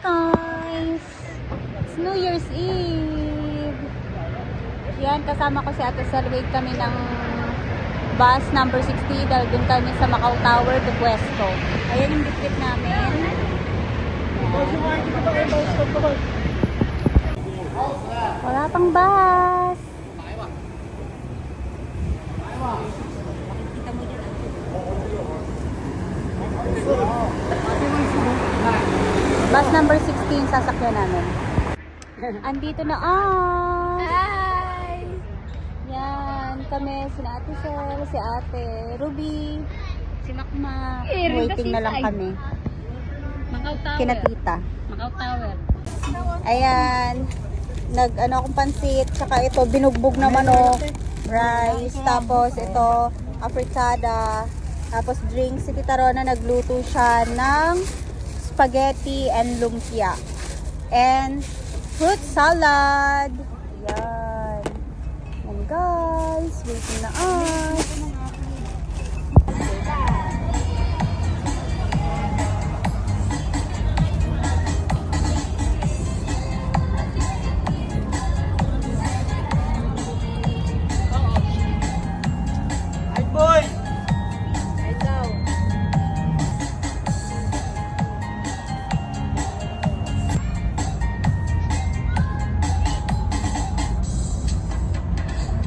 guys! It's New Year's Eve! Yan, kasama ko si Ate Sel. Wait kami ng bus number 60 dahil dun kami sa Macau Tower to Puesto. Ayan yung bitbit namin. Wala pang bus! Makikita mo dyan. Bus number 16 sasakyan namin. Andito na Hi! Yan, kami, si Ate Sel, si Ate Ruby, si Makmak. Waiting na lang kami. Macau Tower. Kina tita. Macau Tower. Ayan, nag-ano akong pansit, saka ito, binugbog na manok, rice, tapos ito, afritada, tapos drinks. Si Tita Rona nagluto siya ng spaghetti and lumpia. And fruit salad. Yan. Yan guys, waiting na us.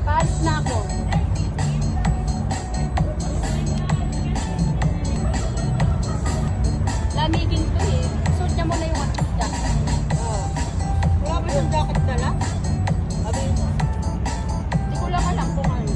Paalis na ako. Lamigin ko eh. Suot niya muna yung jacket. Wala ba yung jacket dala? Sabi, hindi ko lang alam kung ano.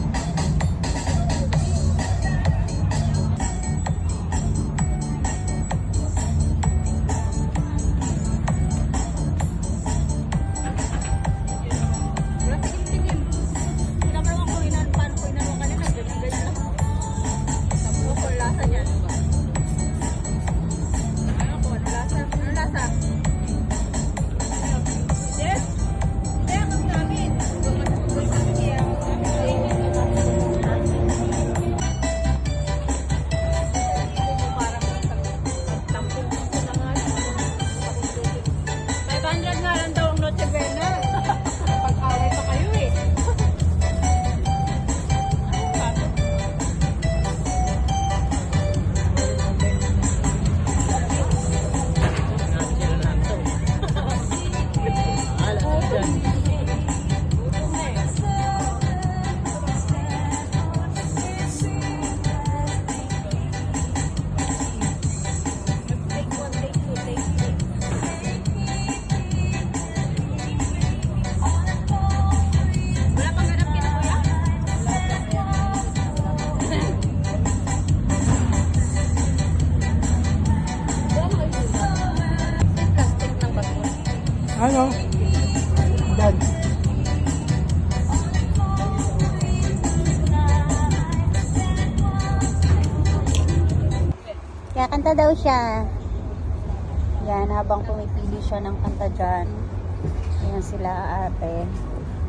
Ano? Dad. Kaya kanta daw siya. Yan, habang pumipili siya ng kanta dyan. Ayan sila ate.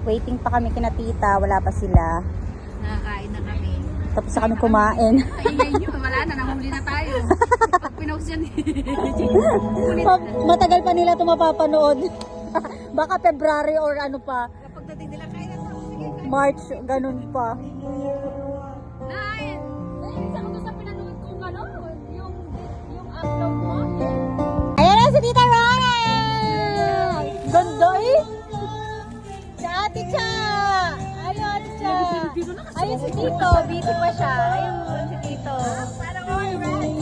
Waiting pa kami kina tita, wala pa sila. Nakakain na kami. Tapos na kami kumain. Ay, yun. Wala na. Nahuli na tayo. Pag pinaus yan eh. Matagal pa nila ito mapapanood. Baka February or ano pa. Pagdating nila, kaya na ito. Sige, kaya. March, ganun pa. Nine! Isa ko doon sa pinanood kong ano, yung upload mo. Ayan na si Tita Rona! Ganda eh! Si Ate Cha! Ayun, Ate Cha! Ayun si Tito, busy pa siya. Ayun si Tito. Parang alright.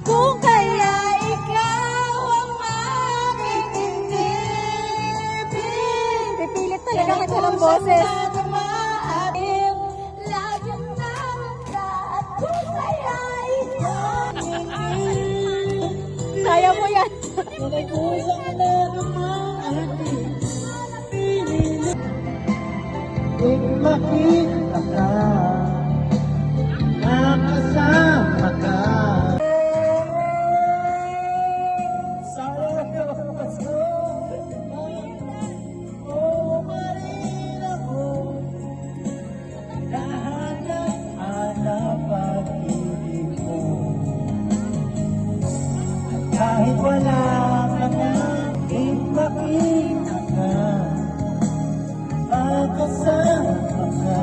Kung kaya ikaw ang makikitibig. Pipilit talaga kasi ng boses. Laging naranda at kung kaya ikaw kaya mo yan. Makita ka, nakasama ka. Kahit wala ka na, ipakita ka. Makasama ka sa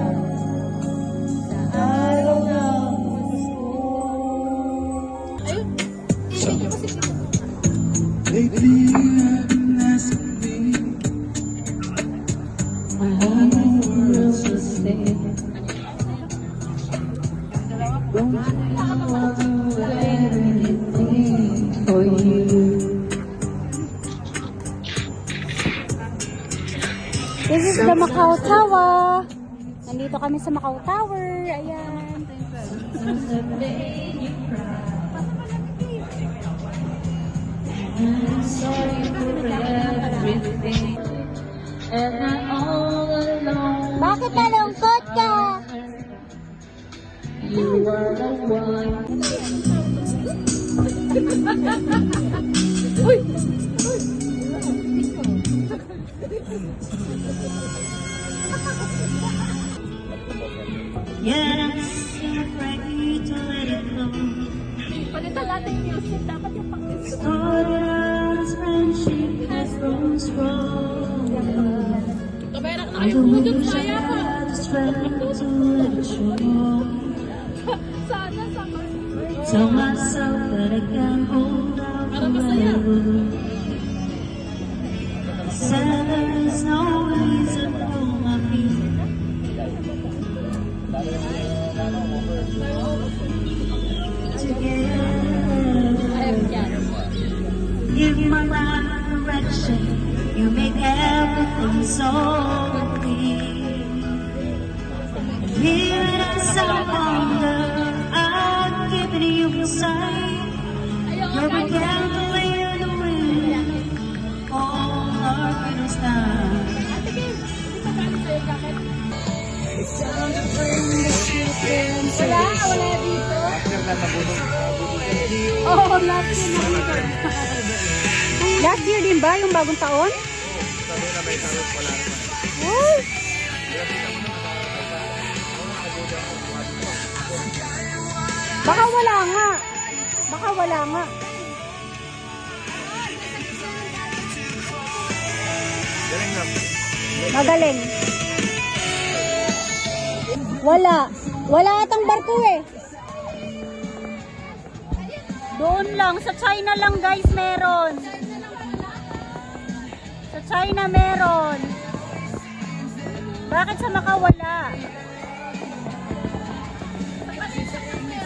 araw ng gusto. Lately I've been asking, my whole world's the same. Don't you want to do anything for you? This is the Macau Tower. Nandito kami sa Macau Tower. Ayan. Bakit nalungkot ka? You are the one. Yes, you're ready to let it go. Palitan natin yung music. Dapat yung pang-music. Started out as friendship has grown strong. Kabayrak na I kayo don't pumudot wish sa I yapa. had the strength to let you go. Sana sa Tell myself that I can't hold out Para masaya. forever. Said there is no reason for my feet. Give my life direction. You make everything so clear. Even as I wonder, I've given you sight. You're a candle in the wind. All darkness now. Wala dito. Oh, last year na dito. Last year din ba? Yung bagong taon? Uy! Baka wala nga. Baka wala nga. Magaling. Wala. Wala atang barko eh. Doon lang. Sa China lang guys meron. Sa China meron. Bakit sa Macau wala?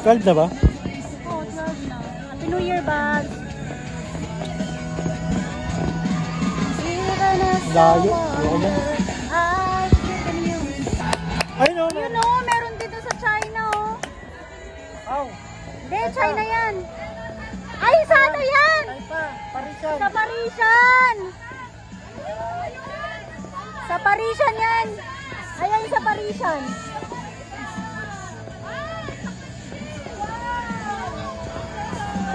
12 na ba? Oh, 12 na. Happy New Year, Bag. Layo. Ayoko na. Ay, no, no. You know, meron dito sa China, oh. Aw. Hindi, China yan. Ay, sa ano yan? Ay pa, Parisan. Sa Parisian. Sa Parisian yan. Ayan sa Parisian.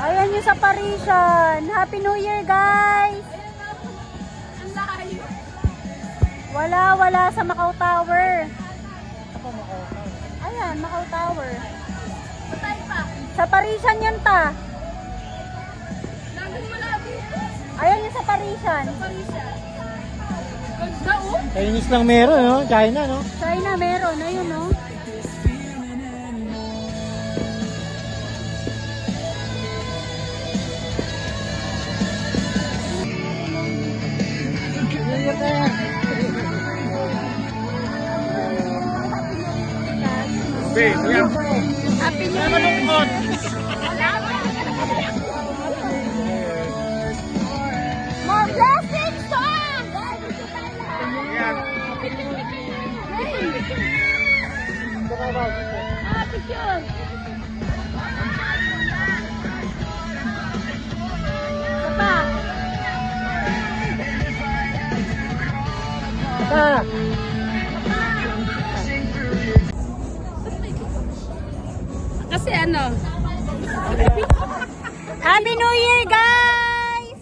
Ayan yung sa Parisian. Happy New Year, guys. Wala sa Macau Tower. Ayan, Macau Tower. Sa Parisian yan ta. Ayan yung sa Parisian. Chinese lang meron, no? China, no? China meron, ayun no. Happy New Year! More blessings to us! Picture! Pa! Kasi ano? Happy New Year, guys!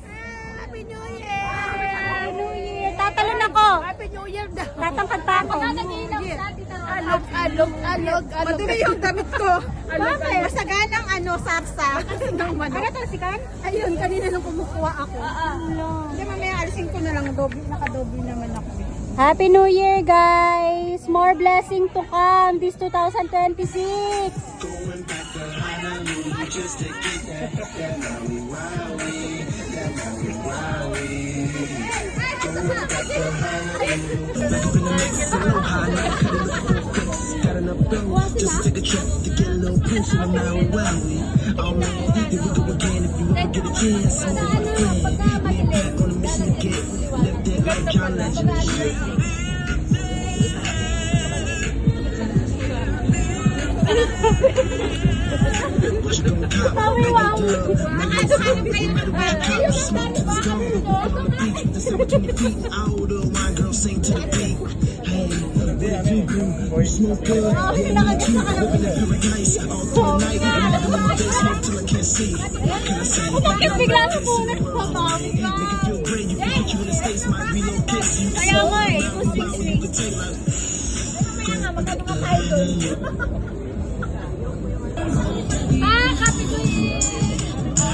Happy New Year! Happy New Year! Tatalon ako! Happy New Year daw. Tatangkad pa ako. Alog. Pati na yung damit ko. Bakit? Masaganang ano, sarsa. Ng manok. Ano talsikan? Ayun, kanina nung kumukuha ako. Hindi, mamaya alisin ko na lang. Nakadoble naman ako. Happy New Year, guys! More blessing to come this 2026. Just take a trip to get a little push on now and wowie. Alright, here we go again. If you ever get a chance, I'm with my friend. Me and Pat on a mission to get live that life, John Legend and shit. What you gonna cop? Make it dub. Make it dub. No matter what you cop, smoke to the stone. On the beach with the 720 feet. All the wine girls sing to the beat. Hey, what do you do? You smoke good. Yeah, me too. Living in paradise. All through the night. Living in the day, smoke till I can't see. Can I say? Bakit bigla ka po Make it feel great. You can put you in the States. Might relocate. So you can Kaya nga eh, smoke. kung About what you can take. Happy New Year!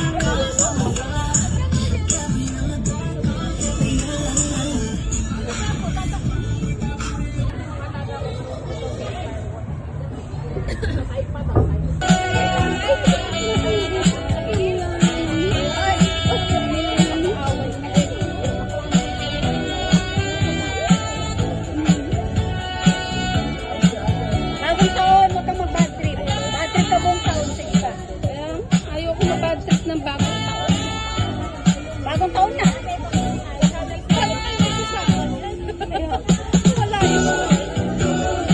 Bagong taon, huwag kang mag-bad trip. Bad trip na buong taon sa iba. Ayoko na bad trip ng bagong taon. Bagong taon na. Wala yun.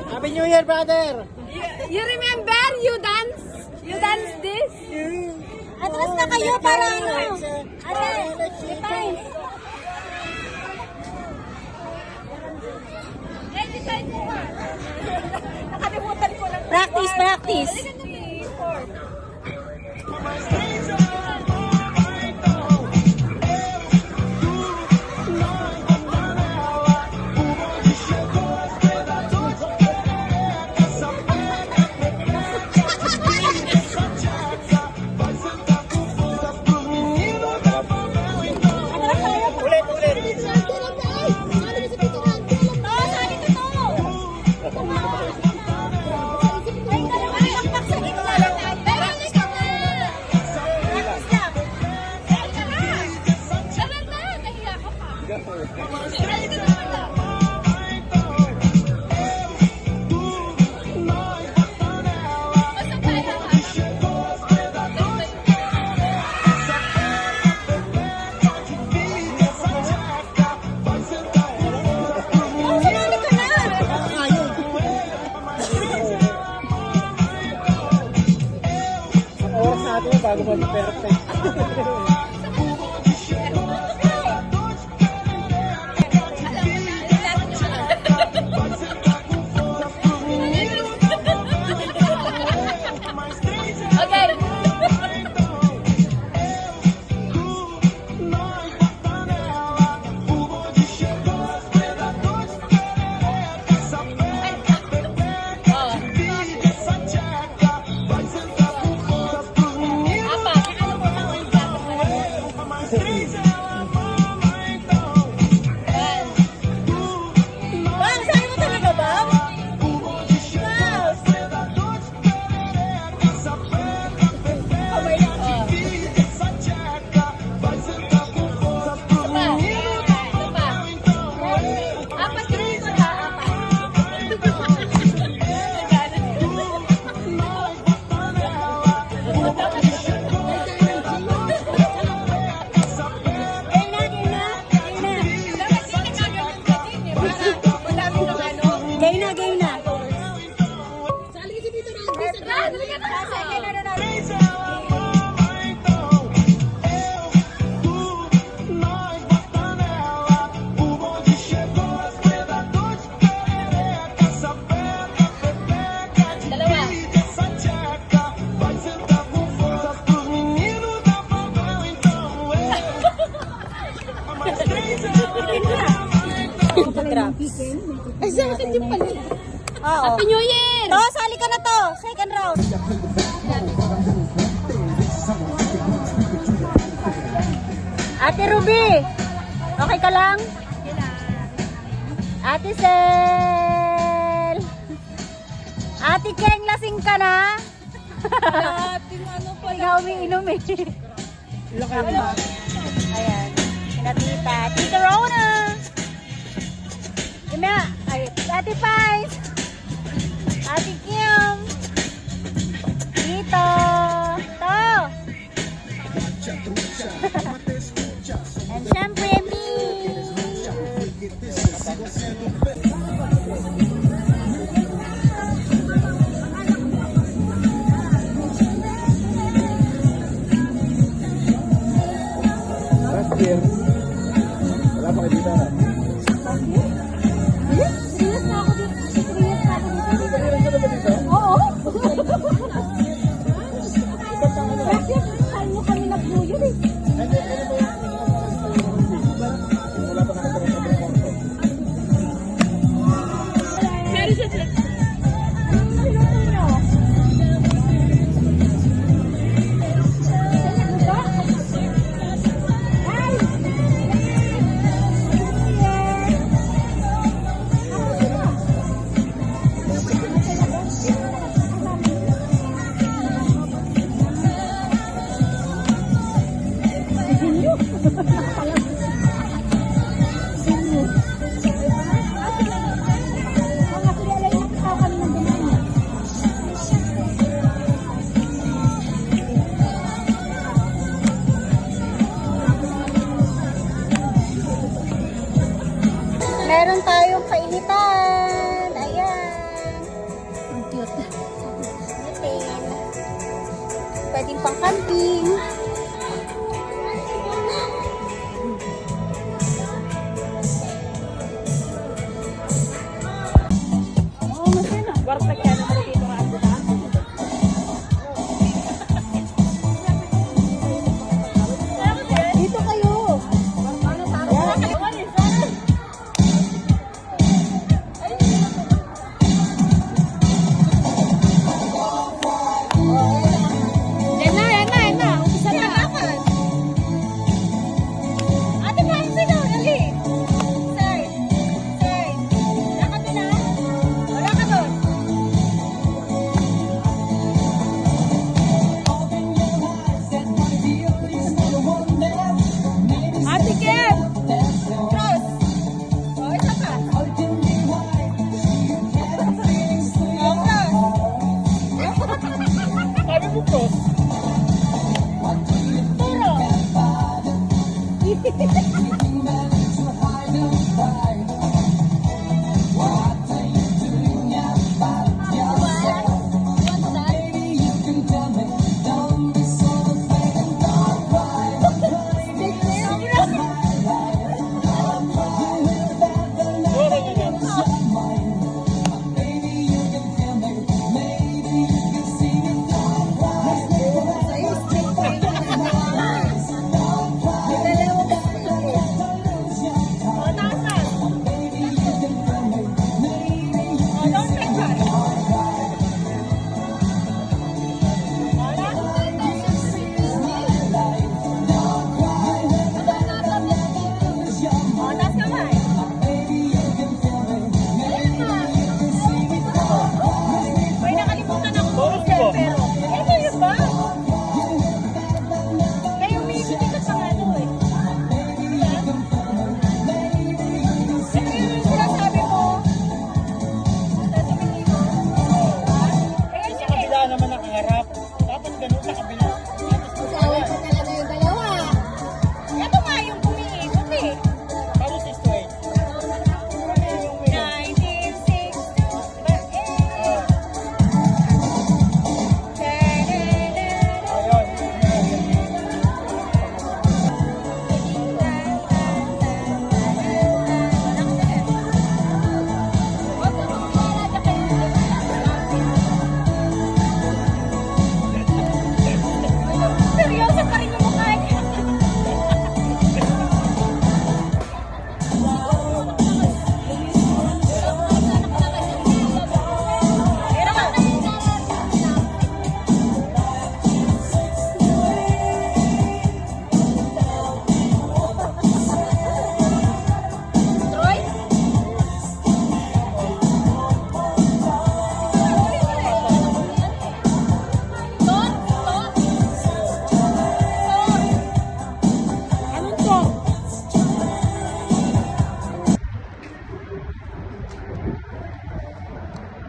Happy New Year, brother! You remember? You dance this? Atras na kayo para ano. Ate, define. Eh, decide mo ka. Nakalimutan ko lang. Practice, practice. Ay, bago mag-perfect. Okay. Ay, sa akin yung pala. Oo. Happy New Year! To, sali ka na to. Second round. Ate Ruby, okay ka lang? Ate Sel! Ate Keng, lasing ka na? Hindi ka umiinom eh. Ayan. Sinatita. Tita Rona! Kina, ay, Ate Pais! Ate Kim! Tito! To! And syempre, me! Last year, wala pa kayo dito na. Serious na ako dito. Serious na ako dito. Meron ka na ba dito? Oo! Last year, saan nyo kami nag-New Year eh? Wala pa nakatara sa mga. Meron siya sila. Anong niluto nyo? Ay! Meron tayong painitan. Ayan. Ang cute. Initin. Pwedeng pang camping. Oo, masaya na. Wartag ka naman dito ka ando na. Dito kayo. Yan na. Umpisa na lakan. Ate, kain sila. Dali. Sir. Lakad na. Wala ka doon.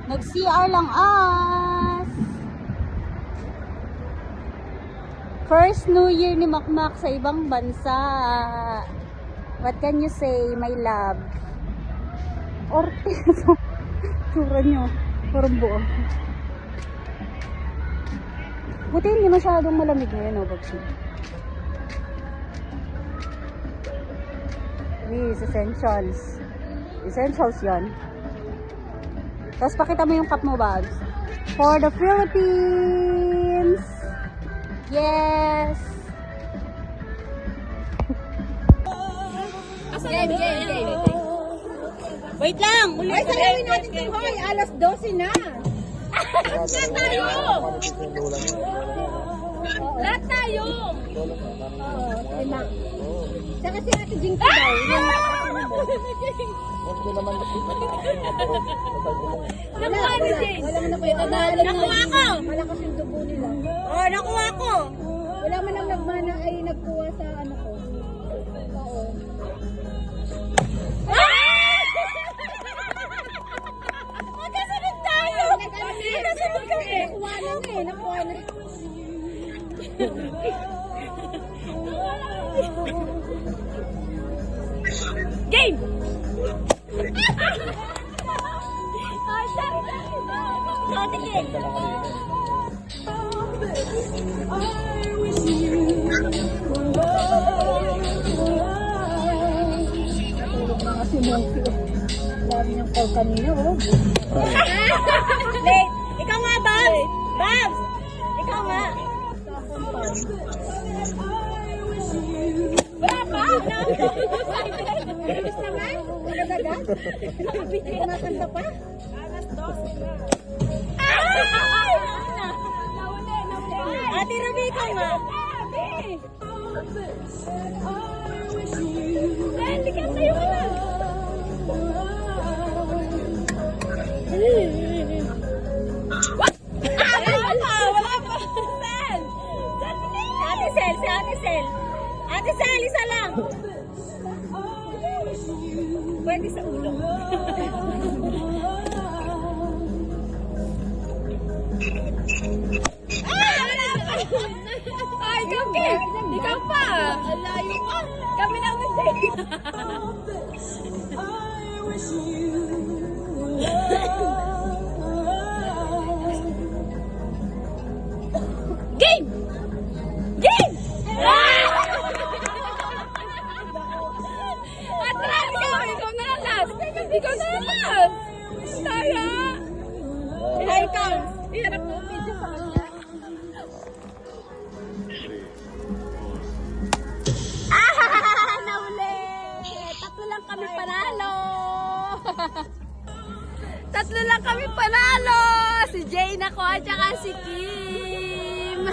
Nag-CR lang us. First New Year ni Makmak sa ibang bansa. What can you say, my love? Orte. Tsura nyo. Parang buo. Buti hindi masyadong malamig ngayon, oh, Bagsi. These essentials. Essentials yan. Tapos pakita mo yung cup mo, Babs. For the Philippines! Yes! Game. Wait lang! Ay, sarawin natin ito, hoy. Alas 12 na. Lahat tayo! Lahat tayo! Lima. Saka si Ate Jinky daw. Nakuha ni Jane. Nakuha ko! Malakas yung dugo nila. Oh, nakuha ko! Wala man ang nagmana ay nagkuha sa ano ko. Oo. Magkasunod tayo! Nagkasunod kami. Nakuha na eh. Nakuha na. Game! Ay, sorry. Ate Kim! Kasi monkey. Dami ng call kanina, oh. Wait! Ikaw nga, Babs! Babs! Ikaw nga! Wala pa! Bilis naman! Agad-agad! Kumakanta pa? Ate Ruby, ikaw nga! Likat tayo ka na! Wala pa! Sel! Ate Sel, si Ate Sel! Ate Sel, isa lang! Pwede sa ulo. Wala pa! Ay, kami! Ikaw pa! Alayo ka! Kami na ulit! Game! Game! Atras! Ikaw na lang last! Ikaw na lang last! Tara! Five counts! Iharap mo ang video sa kanya. Nauli! Tatlo lang kami panalo! Tatlo lang kami panalo! Si Jane ako at saka si Kim!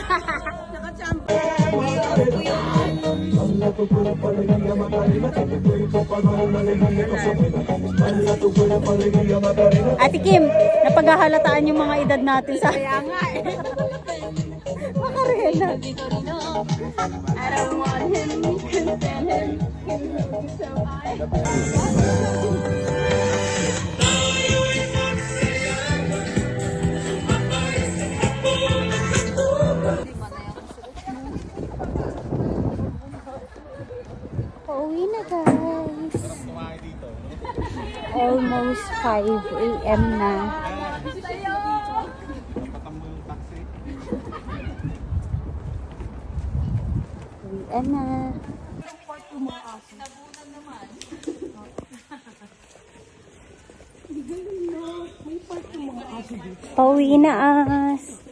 Ate Kim, napaghahalataan yung mga edad natin sa... Kaya nga eh. Makarena. I don't want him, you can stand him. So I... Pauwi na, guys. Almost 5 a.m. na. Uwian na. Pauwi na as.